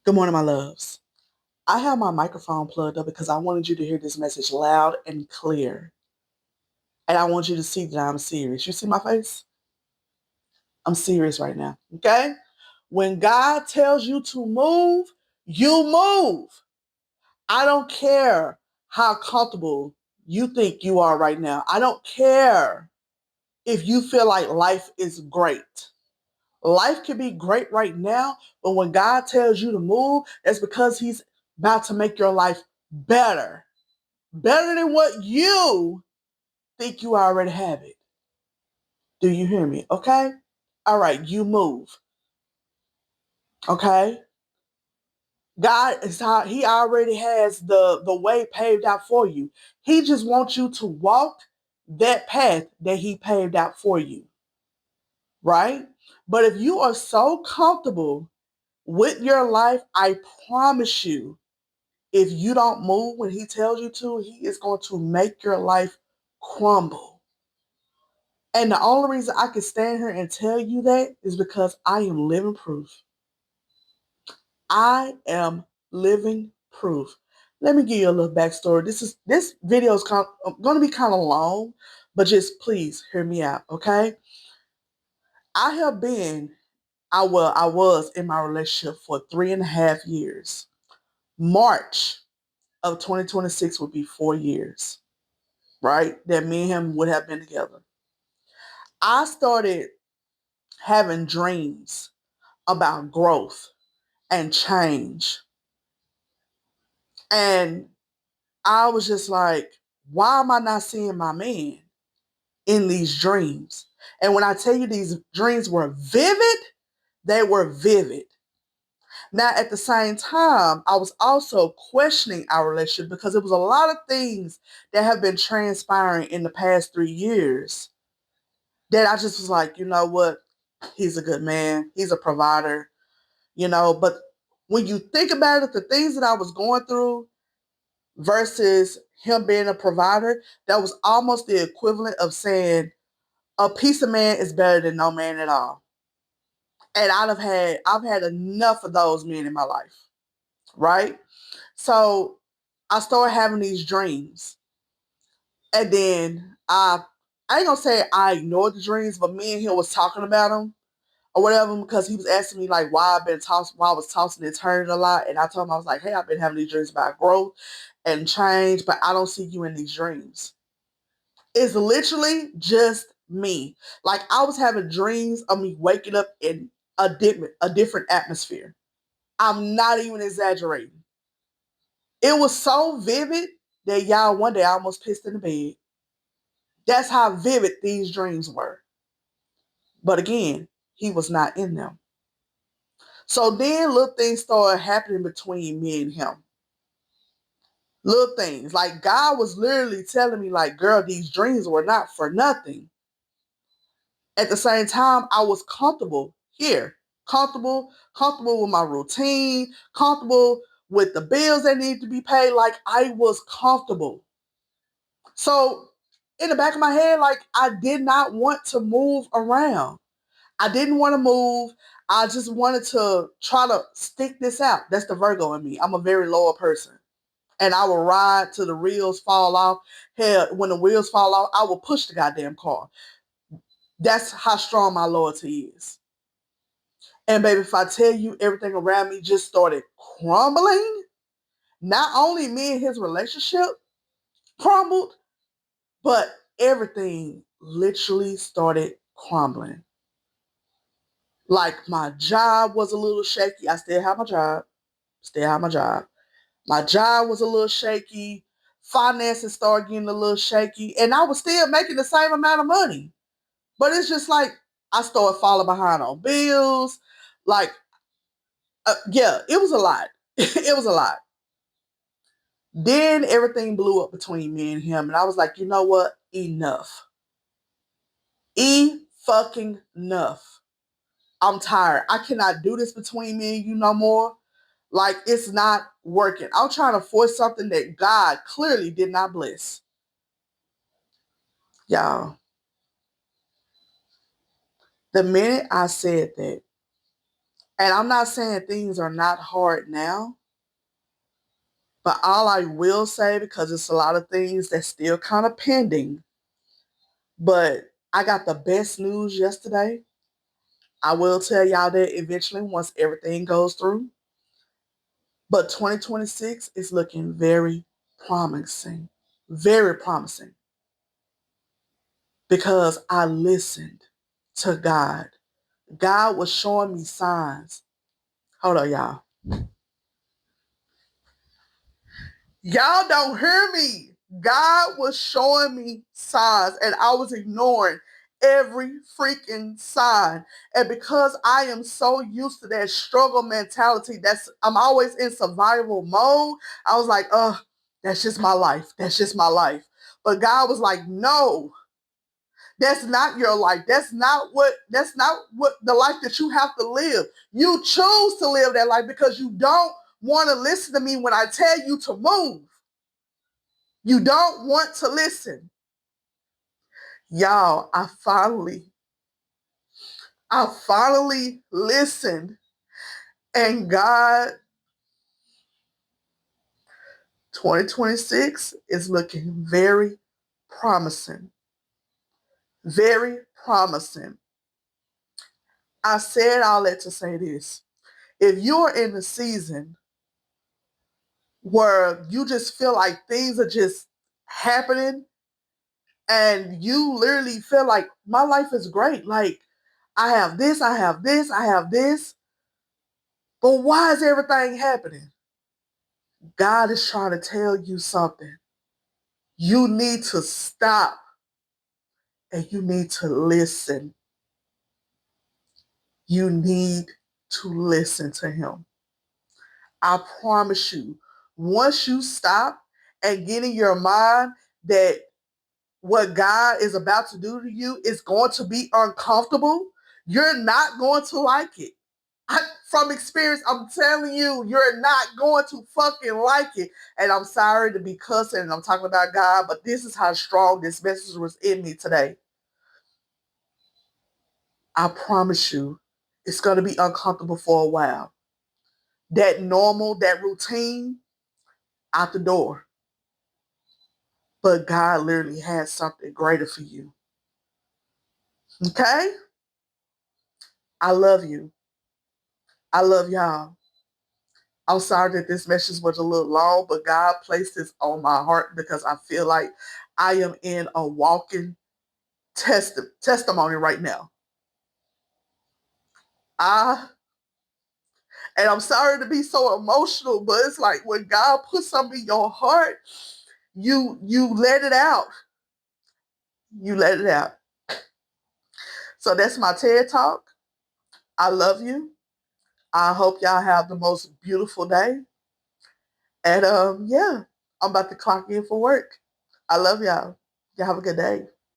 Good morning, my loves. I have my microphone plugged up because I wanted you to hear this message loud and clear. And I want you to see that I'm serious. You see my face? I'm serious right now. Okay? When God tells you to move, you move. I don't care how comfortable you think you are right now. I don't care if you feel like life is great. Life can be great right now, but when God tells you to move, it's because He's about to make your life better. Better than what you think you already have it. Do you hear me? Okay? All right, you move. Okay? God is how He already has the way paved out for you. He just wants you to walk that path that He paved out for you. Right? But if you are so comfortable with your life, I promise you, if you don't move when He tells you to, He is going to make your life crumble. And the only reason I can stand here and tell you that is because I am living proof. I am living proof. Let me give you a little backstory. This video is going to be kind of long, but just please hear me out, okay? I have been, I was in my relationship for 3.5 years. March of 2026 would be 4 years, right? That me and him would have been together. I started having dreams about growth and change. And I was just like, why am I not seeing my man in these dreams? And when I tell you these dreams were vivid, they were vivid. Now, at the same time, I was also questioning our relationship because there was a lot of things that have been transpiring in the past 3 years that I just was like, you know what? He's a good man. He's a provider, But when you think about it, the things that I was going through versus him being a provider, that was almost the equivalent of saying a piece of man is better than no man at all. And I've had enough of those men in my life, right? So I started having these dreams. And then I ain't gonna say I ignored the dreams, but me and him was talking about them or whatever because he was asking me like why I was tossing and turning a lot, and I told him I was like, hey, I've been having these dreams about growth and change, but I don't see you in these dreams. It's literally just me. Like I was having dreams of me waking up in a different atmosphere. I'm not even exaggerating. It was so vivid that y'all one day I almost pissed in the bed. That's how vivid these dreams were. But again, he was not in them. So then little things started happening between me and him. Little things. Like God was literally telling me, like, girl, these dreams were not for nothing. At the same time, I was comfortable here. Comfortable with my routine, comfortable with the bills that need to be paid. Like I was comfortable. So in the back of my head, like I did not want to move around. I didn't want to move. I just wanted to try to stick this out. That's the Virgo in me. I'm a very loyal person. And I will ride till the wheels fall off. Hell, when the wheels fall off, I will push the goddamn car. That's how strong my loyalty is. And baby, if I tell you everything around me just started crumbling, not only me and his relationship crumbled, but everything literally started crumbling. Like my job was a little shaky. I still have my job. Still have my job. My job was a little shaky. Finances started getting a little shaky. And I was still making the same amount of money. But it's just like I started falling behind on bills. Like, yeah, it was a lot. It was a lot. Then everything blew up between me and him. And I was like, you know what? Enough. Fucking enough. I'm tired. I cannot do this between me and you no more. Like, it's not working. I'm trying to force something that God clearly did not bless. Y'all, the minute I said that, And I'm not saying things are not hard now, but all I will say, because it's a lot of things that's still kind of pending, but I got the best news yesterday. I will tell y'all that eventually once everything goes through. But 2026 is looking very promising. Very promising. Because I listened to God. God was showing me signs. Hold on, y'all. Y'all don't hear me. God was showing me signs and I was ignoring every freaking sign. And because I am so used to that struggle mentality, I'm always in survival mode. I was like, that's just my life. That's just my life. But God was like, no, that's not your life. That's not what the life that you have to live. You choose to live that life because you don't want to listen to me when I tell you to move. You don't want to listen. Y'all, I finally listened. And God, 2026 is looking very promising. Very promising. I said all that to say this. If you're in the season where you just feel like things are just happening and you literally feel like my life is great. Like I have this, I have this, I have this. But why is everything happening? God is trying to tell you something. You need to stop and you need to listen. You need to listen to him. I promise you, once you stop and get in your mind that what God is about to do to you is going to be uncomfortable, you're not going to like it. From experience, I'm telling you, you're not going to fucking like it. And I'm sorry to be cussing and I'm talking about God, but this is how strong this message was in me today. I promise you, it's going to be uncomfortable for a while. That normal, that routine, out the door. But God literally has something greater for you. Okay? I love you. I love y'all. I'm sorry that this message was a little long, but God placed this on my heart because I feel like I am in a walking testimony right now. I and I'm sorry to be so emotional, but it's like when God puts something in your heart, you let it out. You let it out. So that's my TED Talk. I love you. I hope y'all have the most beautiful day. And yeah, I'm about to clock in for work. I love y'all. Y'all have a good day.